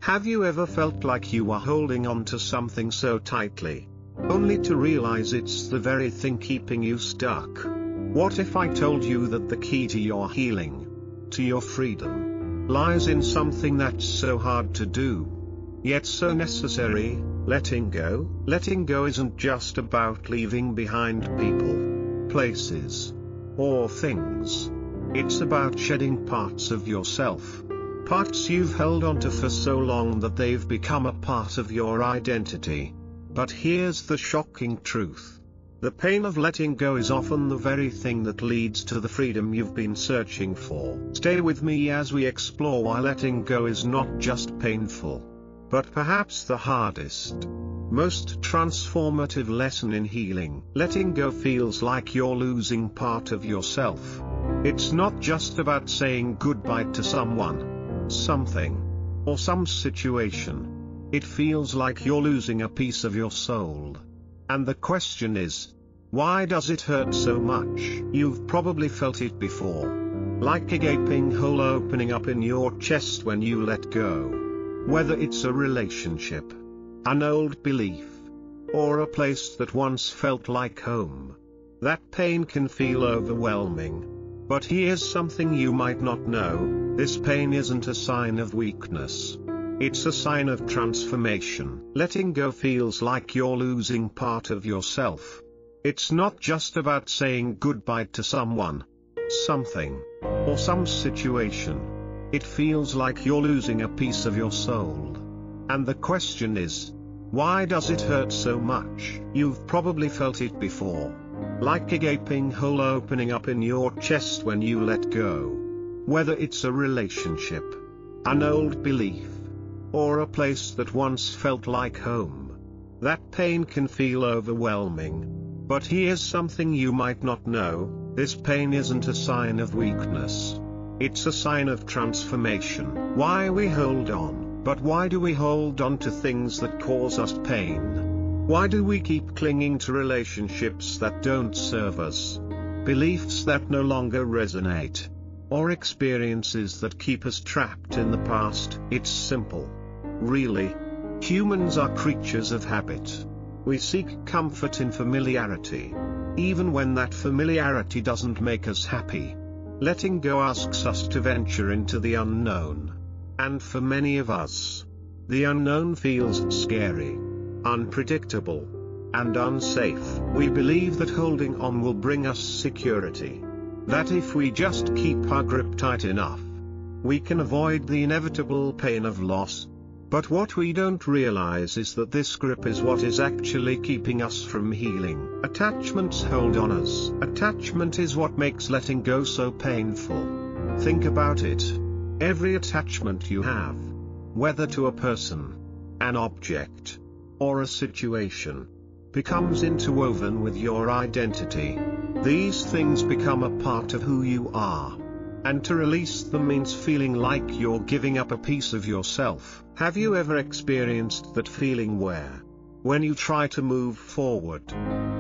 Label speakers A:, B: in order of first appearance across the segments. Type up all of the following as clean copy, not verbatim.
A: Have you ever felt like you are holding on to something so tightly, only to realize it's the very thing keeping you stuck? What if I told you that the key to your healing, to your freedom, lies in something that's so hard to do, yet so necessary? Letting go. Letting go isn't just about leaving behind people, places, or things. It's about shedding parts of yourself. Parts you've held onto for so long that they've become a part of your identity. But here's the shocking truth. The pain of letting go is often the very thing that leads to the freedom you've been searching for. Stay with me as we explore why letting go is not just painful, but perhaps the hardest, most transformative lesson in healing. Letting go feels like you're losing part of yourself. It's not just about saying goodbye to someone, something, or some situation. It feels like you're losing a piece of your soul. And the question is, why does it hurt so much? You've probably felt it before. Like a gaping hole opening up in your chest when you let go. Whether it's a relationship, an old belief, or a place that once felt like home. That pain can feel overwhelming. But here's something you might not know: this pain isn't a sign of weakness. It's a sign of transformation. Letting go feels like you're losing part of yourself. It's not just about saying goodbye to someone, something, or some situation. It feels like you're losing a piece of your soul. And the question is, why does it hurt so much? You've probably felt it before. Like a gaping hole opening up in your chest when you let go. Whether it's a relationship, an old belief, or a place that once felt like home. That pain can feel overwhelming. But here's something you might not know: this pain isn't a sign of weakness. It's a sign of transformation. Why we hold on? But why do we hold on to things that cause us pain? Why do we keep clinging to relationships that don't serve us? Beliefs that no longer resonate? Or experiences that keep us trapped in the past? It's simple. Really. Humans are creatures of habit. We seek comfort in familiarity, even when that familiarity doesn't make us happy. Letting go asks us to venture into the unknown. And for many of us, the unknown feels scary, unpredictable, and unsafe. We believe that holding on will bring us security. That if we just keep our grip tight enough, we can avoid the inevitable pain of loss. But what we don't realize is that this grip is what is actually keeping us from healing. Attachments hold on us. Attachment is what makes letting go so painful. Think about it. Every attachment you have, whether to a person, an object, or a situation, becomes interwoven with your identity. These things become a part of who you are. And to release them means feeling like you're giving up a piece of yourself. Have you ever experienced that feeling where, when you try to move forward,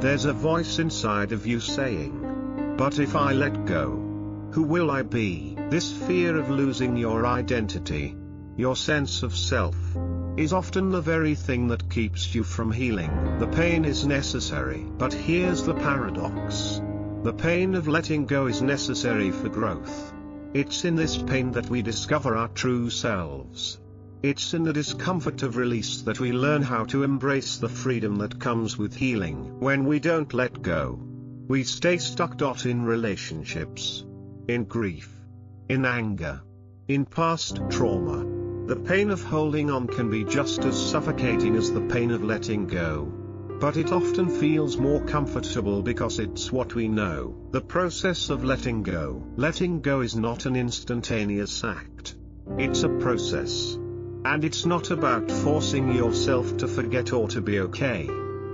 A: there's a voice inside of you saying, "But if I let go, who will I be?" This fear of losing your identity, your sense of self, is often the very thing that keeps you from healing. The pain is necessary. But here's the paradox. The pain of letting go is necessary for growth. It's in this pain that we discover our true selves. It's in the discomfort of release that we learn how to embrace the freedom that comes with healing. When we don't let go, we stay stuck. In relationships, in grief, in anger, in past trauma. The pain of holding on can be just as suffocating as the pain of letting go. But it often feels more comfortable because it's what we know. The process of letting go. Letting go is not an instantaneous act. It's a process. And it's not about forcing yourself to forget or to be okay.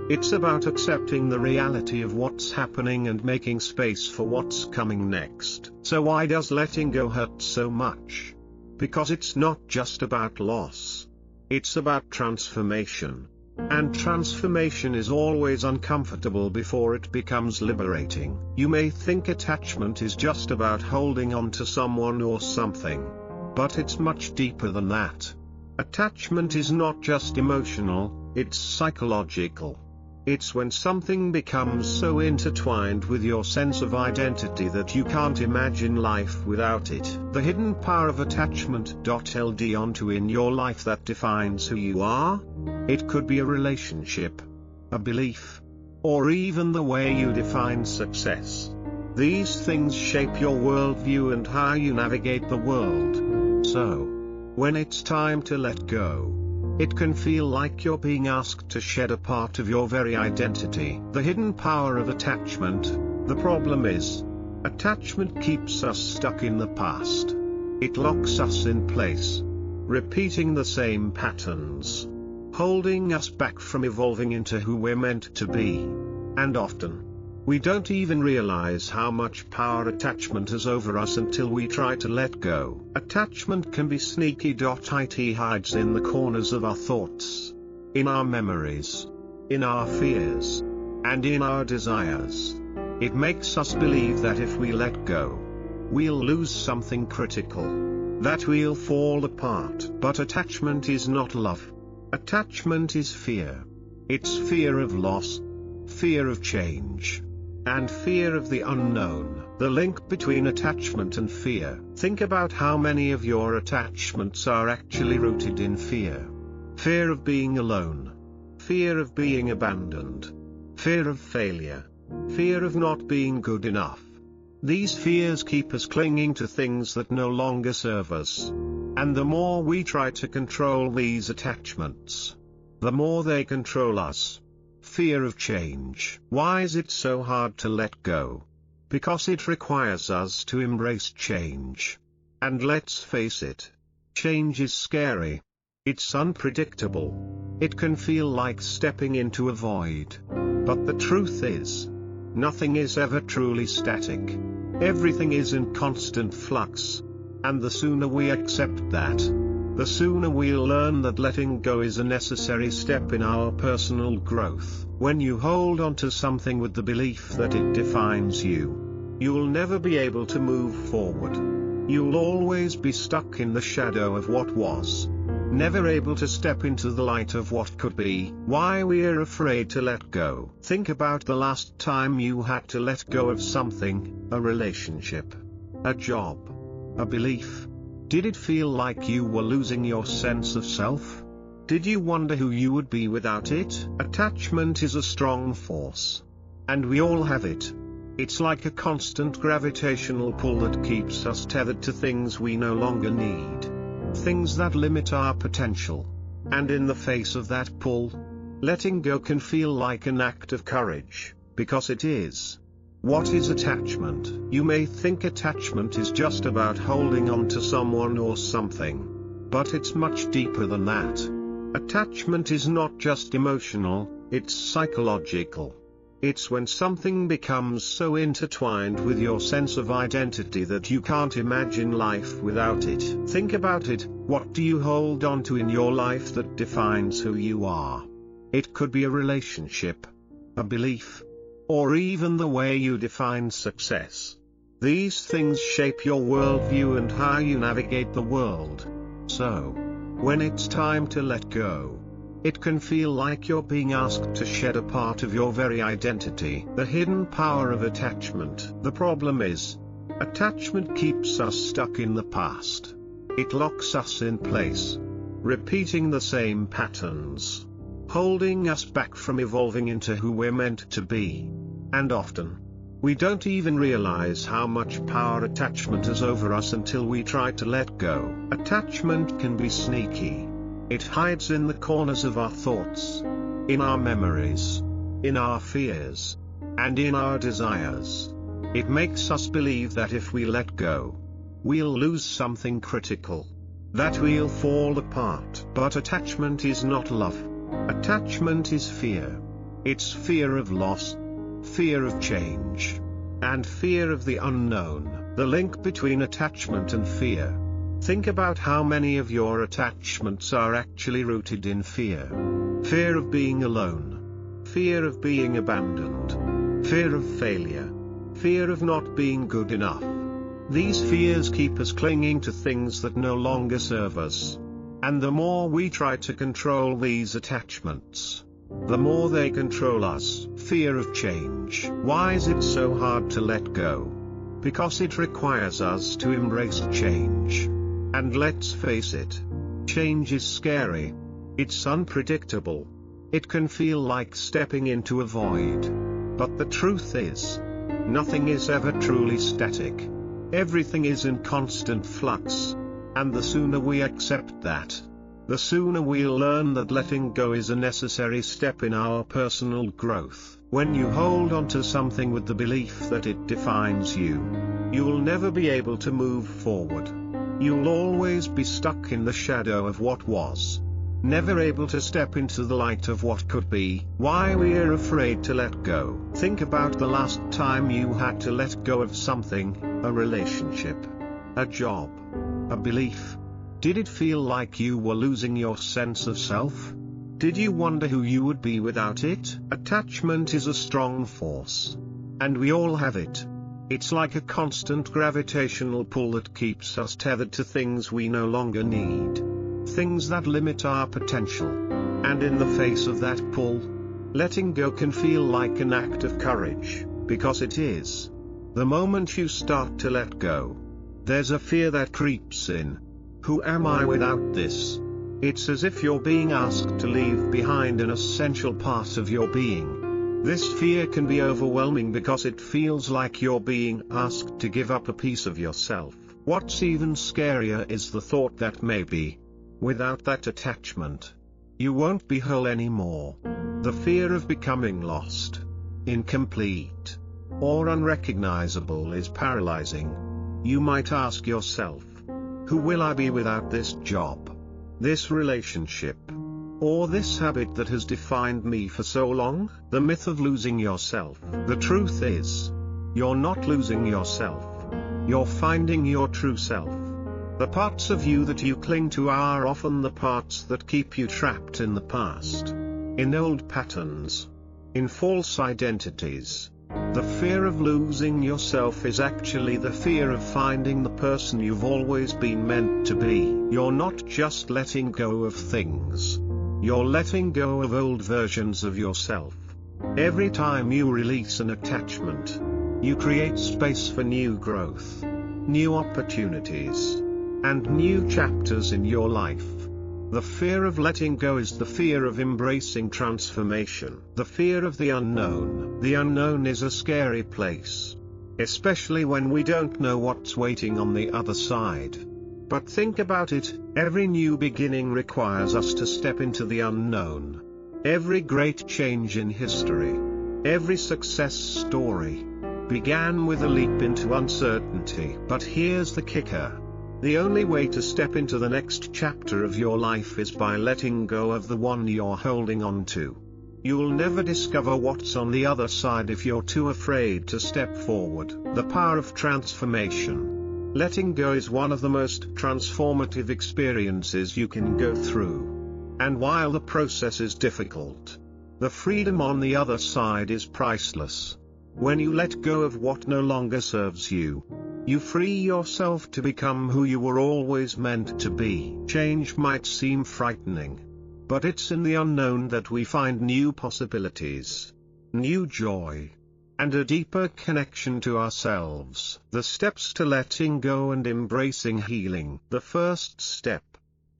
A: It's about accepting the reality of what's happening and making space for what's coming next. So why does letting go hurt so much? Because it's not just about loss. It's about transformation. And transformation is always uncomfortable before it becomes liberating. You may think attachment is just about holding on to someone or something. But it's much deeper than that. Attachment is not just emotional, it's psychological. It's when something becomes so intertwined with your sense of identity that you can't imagine life without it. The hidden power of attachment. Ld onto in your life that defines who you are? It could be a relationship, a belief, or even the way you define success. These things shape your worldview and how you navigate the world. So, when it's time to let go, it can feel like you're being asked to shed a part of your very identity. The hidden power of attachment. The problem is, attachment keeps us stuck in the past. It locks us in place, repeating the same patterns, holding us back from evolving into who we're meant to be. And often, we don't even realize how much power attachment has over us until we try to let go. Attachment can be sneaky. It hides in the corners of our thoughts, in our memories, in our fears, and in our desires. It makes us believe that if we let go, we'll lose something critical, that we'll fall apart. But attachment is not love. Attachment is fear. It's fear of loss, fear of change, and fear of the unknown. The link between attachment and fear. Think about how many of your attachments are actually rooted in fear. Fear of being alone, fear of being abandoned, fear of failure, fear of not being good enough. These fears keep us clinging to things that no longer serve us. And the more we try to control these attachments, the more they control us. Fear of change. Why is it so hard to let go? Because it requires us to embrace change. And let's face it, change is scary. It's unpredictable. It can feel like stepping into a void. But the truth is, nothing is ever truly static. Everything is in constant flux. And the sooner we accept that, the sooner we'll learn that letting go is a necessary step in our personal growth. When you hold on to something with the belief that it defines you, you'll never be able to move forward. You'll always be stuck in the shadow of what was, never able to step into the light of what could be. Why we're afraid to let go. Think about the last time you had to let go of something, a relationship, a job, a belief. Did it feel like you were losing your sense of self? Did you wonder who you would be without it? Attachment is a strong force. And we all have it. It's like a constant gravitational pull that keeps us tethered to things we no longer need. Things that limit our potential. And in the face of that pull, letting go can feel like an act of courage, because it is. What is attachment? You may think attachment is just about holding on to someone or something. But it's much deeper than that. Attachment is not just emotional, it's psychological. It's when something becomes so intertwined with your sense of identity that you can't imagine life without it. Think about it. What do you hold on to in your life that defines who you are? It could be a relationship, a belief, or even the way you define success. These things shape your worldview and how you navigate the world. So, when it's time to let go, it can feel like you're being asked to shed a part of your very identity. The hidden power of attachment. The problem is, attachment keeps us stuck in the past. It locks us in place, repeating the same patterns, holding us back from evolving into who we're meant to be. And often, we don't even realize how much power attachment has over us until we try to let go. Attachment can be sneaky. It hides in the corners of our thoughts, in our memories, in our fears, and in our desires. It makes us believe that if we let go, we'll lose something critical, that we'll fall apart. But attachment is not love. Attachment is fear. It's fear of loss, fear of change, and fear of the unknown. The link between attachment and fear. Think about how many of your attachments are actually rooted in fear. Fear of being alone, fear of being abandoned, fear of failure, fear of not being good enough. These fears keep us clinging to things that no longer serve us. And the more we try to control these attachments, the more they control us. Fear of change. Why is it so hard to let go? Because it requires us to embrace change. And let's face it, change is scary. It's unpredictable. It can feel like stepping into a void. But the truth is, nothing is ever truly static. Everything is in constant flux. And the sooner we accept that, the sooner we'll learn that letting go is a necessary step in our personal growth. When you hold on to something with the belief that it defines you, you'll never be able to move forward. You'll always be stuck in the shadow of what was, never able to step into the light of what could be. Why we're afraid to let go. Think about the last time you had to let go of something, a relationship, a job, a belief. Did it feel like you were losing your sense of self? Did you wonder who you would be without it? Attachment is a strong force. And we all have it. It's like a constant gravitational pull that keeps us tethered to things we no longer need. Things that limit our potential. And in the face of that pull, letting go can feel like an act of courage, because it is. The moment you start to let go, there's a fear that creeps in. Who am I without this? It's as if you're being asked to leave behind an essential part of your being. This fear can be overwhelming because it feels like you're being asked to give up a piece of yourself. What's even scarier is the thought that maybe, without that attachment, you won't be whole anymore. The fear of becoming lost, incomplete, or unrecognizable is paralyzing. You might ask yourself, who will I be without this job, this relationship, or this habit that has defined me for so long? The myth of losing yourself. The truth is, you're not losing yourself. You're finding your true self. The parts of you that you cling to are often the parts that keep you trapped in the past, in old patterns, in false identities. The fear of losing yourself is actually the fear of finding the person you've always been meant to be. You're not just letting go of things. You're letting go of old versions of yourself. Every time you release an attachment, you create space for new growth, new opportunities, and new chapters in your life. The fear of letting go is the fear of embracing transformation. The fear of the unknown. The unknown is a scary place, especially when we don't know what's waiting on the other side. But think about it, every new beginning requires us to step into the unknown. Every great change in history, every success story, began with a leap into uncertainty. But here's the kicker. The only way to step into the next chapter of your life is by letting go of the one you're holding on to. You'll never discover what's on the other side if you're too afraid to step forward. The power of transformation. Letting go is one of the most transformative experiences you can go through. And while the process is difficult, the freedom on the other side is priceless. When you let go of what no longer serves you, you free yourself to become who you were always meant to be. Change might seem frightening, but it's in the unknown that we find new possibilities, new joy, and a deeper connection to ourselves. The steps to letting go and embracing healing. The first step,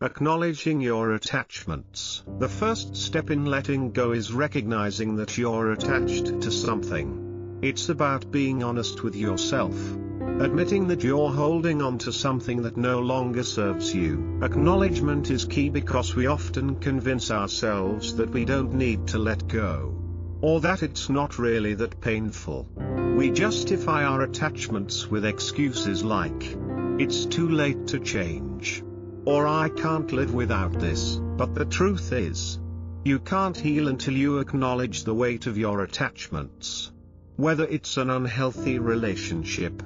A: acknowledging your attachments. The first step in letting go is recognizing that you're attached to something. It's about being honest with yourself. Admitting that you're holding on to something that no longer serves you. Acknowledgement is key because we often convince ourselves that we don't need to let go, or that it's not really that painful. We justify our attachments with excuses like, it's too late to change, or I can't live without this. But the truth is, you can't heal until you acknowledge the weight of your attachments. Whether it's an unhealthy relationship,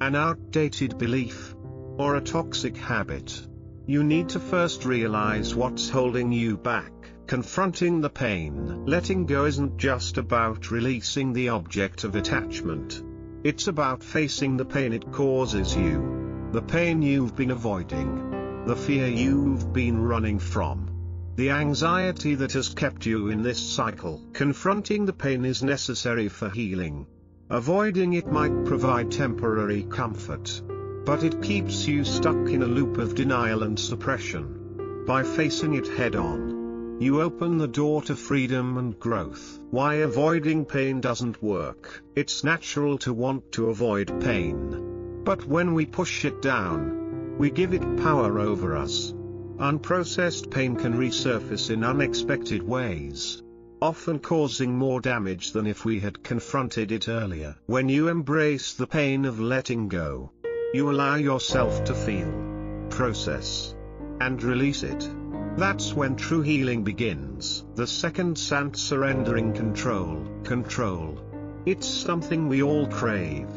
A: an outdated belief, or a toxic habit, you need to first realize what's holding you back. Confronting the pain. Letting go isn't just about releasing the object of attachment. It's about facing the pain it causes you, the pain you've been avoiding. the fear you've been running from, the anxiety that has kept you in this cycle. Confronting the pain is necessary for healing. Avoiding it might provide temporary comfort, but it keeps you stuck in a loop of denial and suppression. By facing it head-on, you open the door to freedom and growth. Why avoiding pain doesn't work. It's natural to want to avoid pain. But when we push it down, we give it power over us. Unprocessed pain can resurface in unexpected ways, often causing more damage than if we had confronted it earlier. When you embrace the pain of letting go, you allow yourself to feel, process, and release it. That's when true healing begins. The second Sant, surrendering control. Control. It's something we all crave.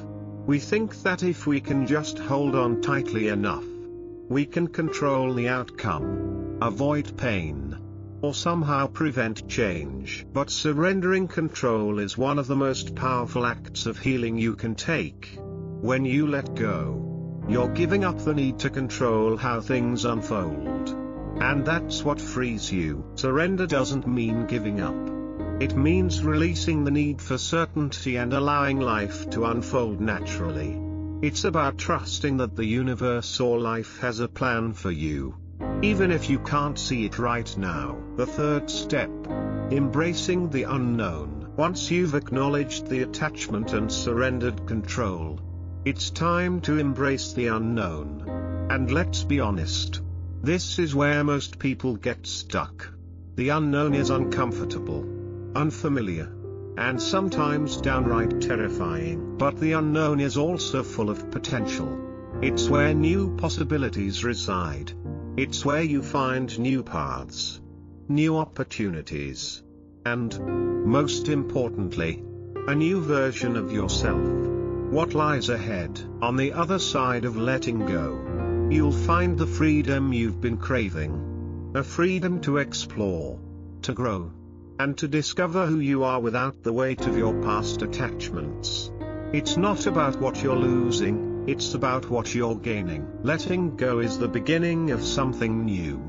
A: We think that if we can just hold on tightly enough, we can control the outcome, avoid pain, or somehow prevent change. But surrendering control is one of the most powerful acts of healing you can take. When you let go, you're giving up the need to control how things unfold. And that's what frees you. Surrender doesn't mean giving up. It means releasing the need for certainty and allowing life to unfold naturally. It's about trusting that the universe or life has a plan for you, even if you can't see it right now. The third step, embracing the unknown. Once you've acknowledged the attachment and surrendered control, it's time to embrace the unknown. And let's be honest, this is where most people get stuck. The unknown is uncomfortable, unfamiliar, and sometimes downright terrifying. But the unknown is also full of potential. It's where new possibilities reside. It's where you find new paths, new opportunities, and, most importantly, a new version of yourself. What lies ahead? On the other side of letting go, you'll find the freedom you've been craving. A freedom to explore, to grow, and to discover who you are without the weight of your past attachments. It's not about what you're losing, it's about what you're gaining. Letting go is the beginning of something new.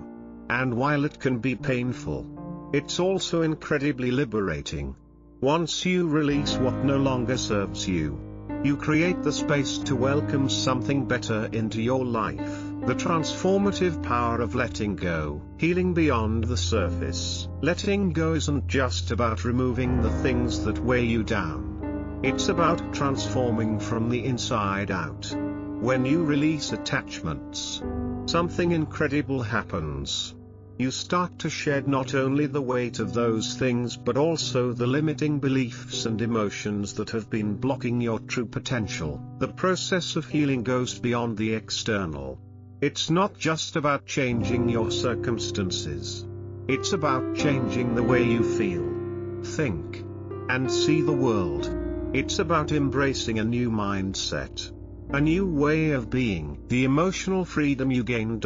A: And while it can be painful, it's also incredibly liberating. Once you release what no longer serves you, you create the space to welcome something better into your life. The transformative power of letting go. Healing beyond the surface. Letting go isn't just about removing the things that weigh you down. It's about transforming from the inside out. When you release attachments, something incredible happens. You start to shed not only the weight of those things but also the limiting beliefs and emotions that have been blocking your true potential. The process of healing goes beyond the external. It's not just about changing your circumstances. It's about changing the way you feel, think, and see the world. It's about embracing a new mindset, a new way of being. The emotional freedom you gain.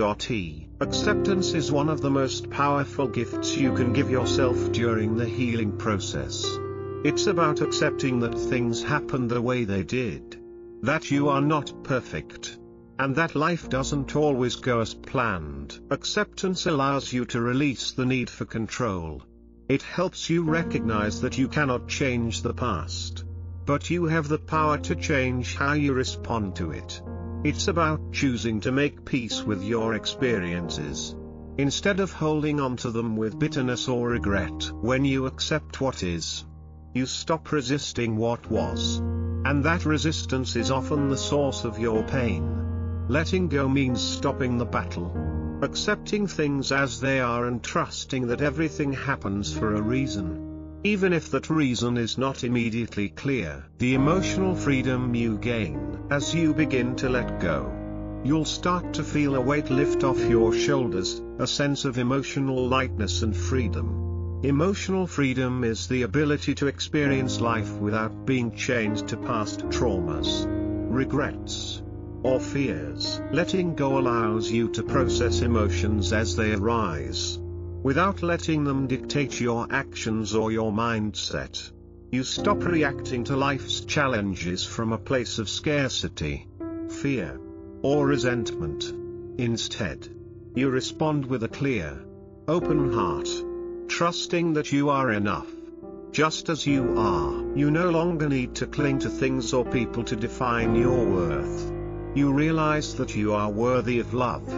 A: Acceptance is one of the most powerful gifts you can give yourself during the healing process. It's about accepting that things happen the way they did, that you are not perfect, and that life doesn't always go as planned. Acceptance allows you to release the need for control. It helps you recognize that you cannot change the past, but you have the power to change how you respond to it. It's about choosing to make peace with your experiences, instead of holding on to them with bitterness or regret. When you accept what is, you stop resisting what was, and that resistance is often the source of your pain. Letting go means stopping the battle, accepting things as they are and trusting that everything happens for a reason, even if that reason is not immediately clear. The emotional freedom you gain. As you begin to let go, you'll start to feel a weight lift off your shoulders, a sense of emotional lightness and freedom. Emotional freedom is the ability to experience life without being chained to past traumas, regrets, or fears. Letting go allows you to process emotions as they arise, without letting them dictate your actions or your mindset. You stop reacting to life's challenges from a place of scarcity, fear, or resentment. Instead, You respond with a clear, open heart, trusting that you are enough. Just as you are, you no longer need to cling to things or people to define your worth. You realize that you are worthy of love,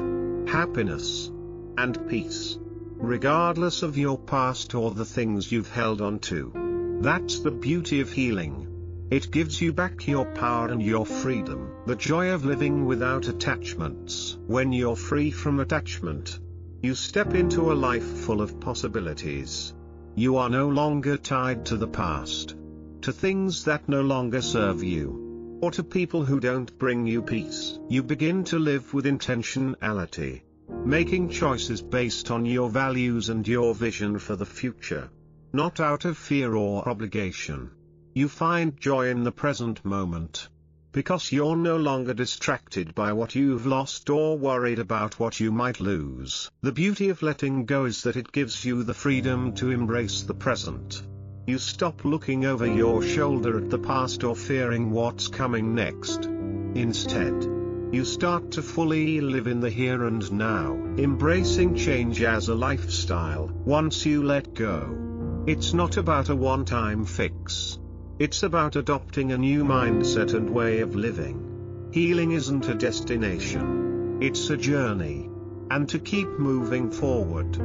A: happiness, and peace, regardless of your past or the things you've held on to. That's the beauty of healing. It gives you back your power and your freedom, the joy of living without attachments. When you're free from attachment, you step into a life full of possibilities. You are no longer tied to the past, to things that no longer serve you, or to people who don't bring you peace. You begin to live with intentionality, making choices based on your values and your vision for the future, not out of fear or obligation. You find joy in the present moment, because you're no longer distracted by what you've lost or worried about what you might lose. The beauty of letting go is that it gives you the freedom to embrace the present. You stop looking over your shoulder at the past or fearing what's coming next. Instead, you start to fully live in the here and now, embracing change as a lifestyle. Once you let go, it's not about a one-time fix. It's about adopting a new mindset and way of living. Healing isn't a destination. It's a journey. And to keep moving forward,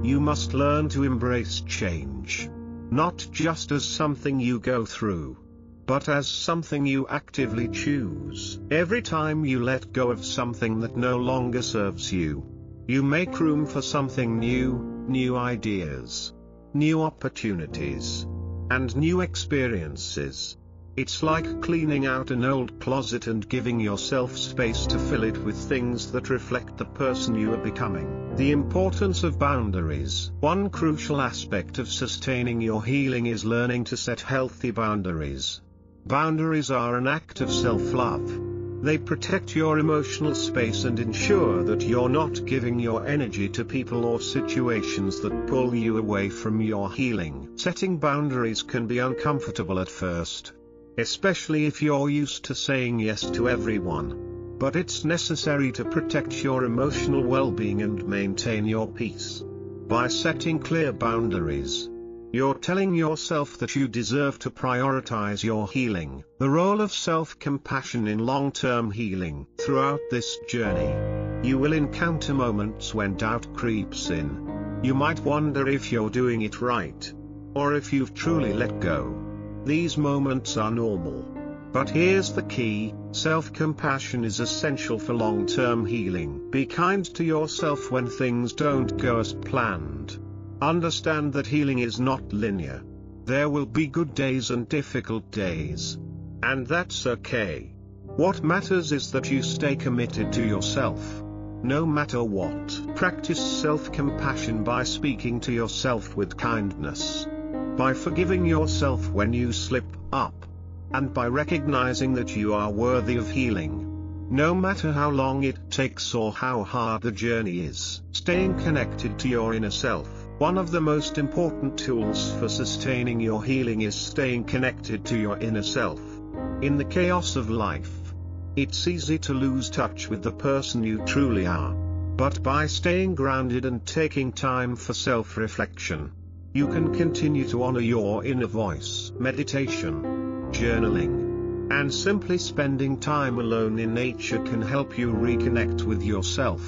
A: you must learn to embrace change. Not just as something you go through, but as something you actively choose. Every time you let go of something that no longer serves you, you make room for something new, new ideas, new opportunities, and new experiences. It's like cleaning out an old closet and giving yourself space to fill it with things that reflect the person you are becoming. The importance of boundaries. One crucial aspect of sustaining your healing is learning to set healthy boundaries. Boundaries are an act of self-love. They protect your emotional space and ensure that you're not giving your energy to people or situations that pull you away from your healing. Setting boundaries can be uncomfortable at first, especially if you're used to saying yes to everyone. But it's necessary to protect your emotional well-being and maintain your peace. By setting clear boundaries, you're telling yourself that you deserve to prioritize your healing. The role of self-compassion in long-term healing. Throughout this journey, you will encounter moments when doubt creeps in. You might wonder if you're doing it right, or if you've truly let go. These moments are normal. But here's the key: self-compassion is essential for long-term healing. Be kind to yourself when things don't go as planned. Understand that healing is not linear. There will be good days and difficult days. And that's okay. What matters is that you stay committed to yourself, no matter what. Practice self-compassion by speaking to yourself with kindness, by forgiving yourself when you slip up, and by recognizing that you are worthy of healing, no matter how long it takes or how hard the journey is. Staying connected to your inner self. One of the most important tools for sustaining your healing is staying connected to your inner self. In the chaos of life, it's easy to lose touch with the person you truly are. But by staying grounded and taking time for self-reflection, you can continue to honor your inner voice. Meditation, journaling, and simply spending time alone in nature can help you reconnect with yourself.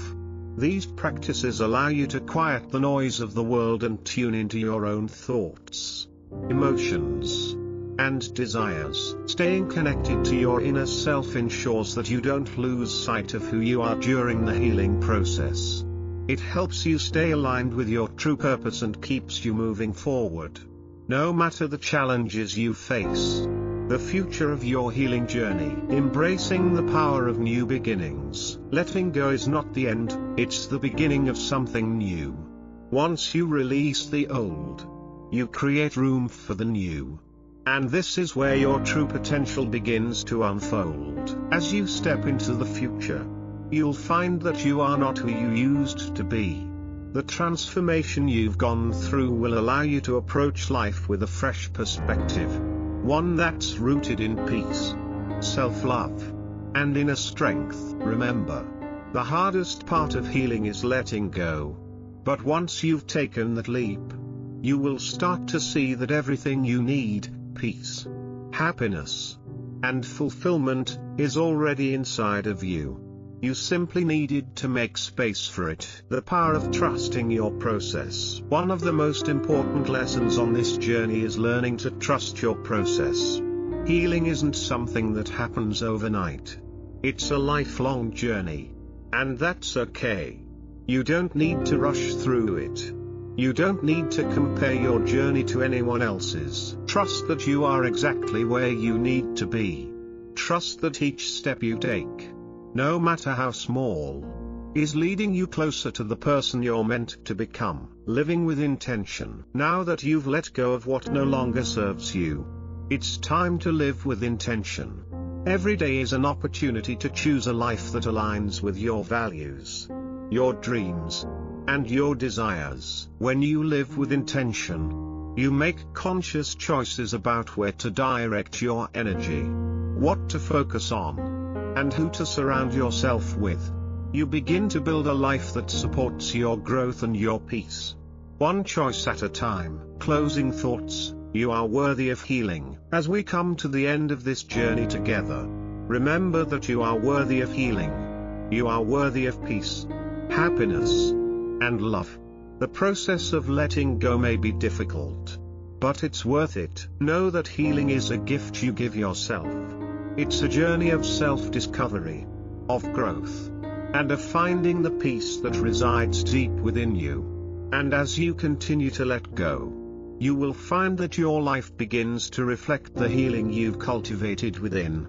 A: These practices allow you to quiet the noise of the world and tune into your own thoughts, emotions, and desires. Staying connected to your inner self ensures that you don't lose sight of who you are during the healing process. It helps you stay aligned with your true purpose and keeps you moving forward, no matter the challenges you face. The future of your healing journey. Embracing the power of new beginnings. Letting go is not the end, it's the beginning of something new. Once you release the old, you create room for the new. And this is where your true potential begins to unfold. As you step into the future, you'll find that you are not who you used to be. The transformation you've gone through will allow you to approach life with a fresh perspective. One that's rooted in peace, self-love, and inner strength. Remember, The hardest part of healing is letting go. But once you've taken that leap, you will start to see that everything you need, peace, happiness, and fulfillment, is already inside of you. You simply needed to make space for it. The power of trusting your process. One of the most important lessons on this journey is learning to trust your process. Healing isn't something that happens overnight. It's a lifelong journey. And that's okay. You don't need to rush through it. You don't need to compare your journey to anyone else's. Trust that you are exactly where you need to be. Trust that each step you take, no matter how small, is leading you closer to the person you're meant to become. Living with intention. Now that you've let go of what no longer serves you, it's time to live with intention. Every day is an opportunity to choose a life that aligns with your values, your dreams, and your desires. When you live with intention, you make conscious choices about where to direct your energy, what to focus on, and who to surround yourself with. You begin to build a life that supports your growth and your peace. One choice at a time. Closing thoughts. You are worthy of healing. As we come to the end of this journey together, remember that you are worthy of healing. You are worthy of peace, happiness, and love. The process of letting go may be difficult, but it's worth it. Know that healing is a gift you give yourself. It's a journey of self-discovery, of growth, and of finding the peace that resides deep within you. And as you continue to let go, you will find that your life begins to reflect the healing you've cultivated within.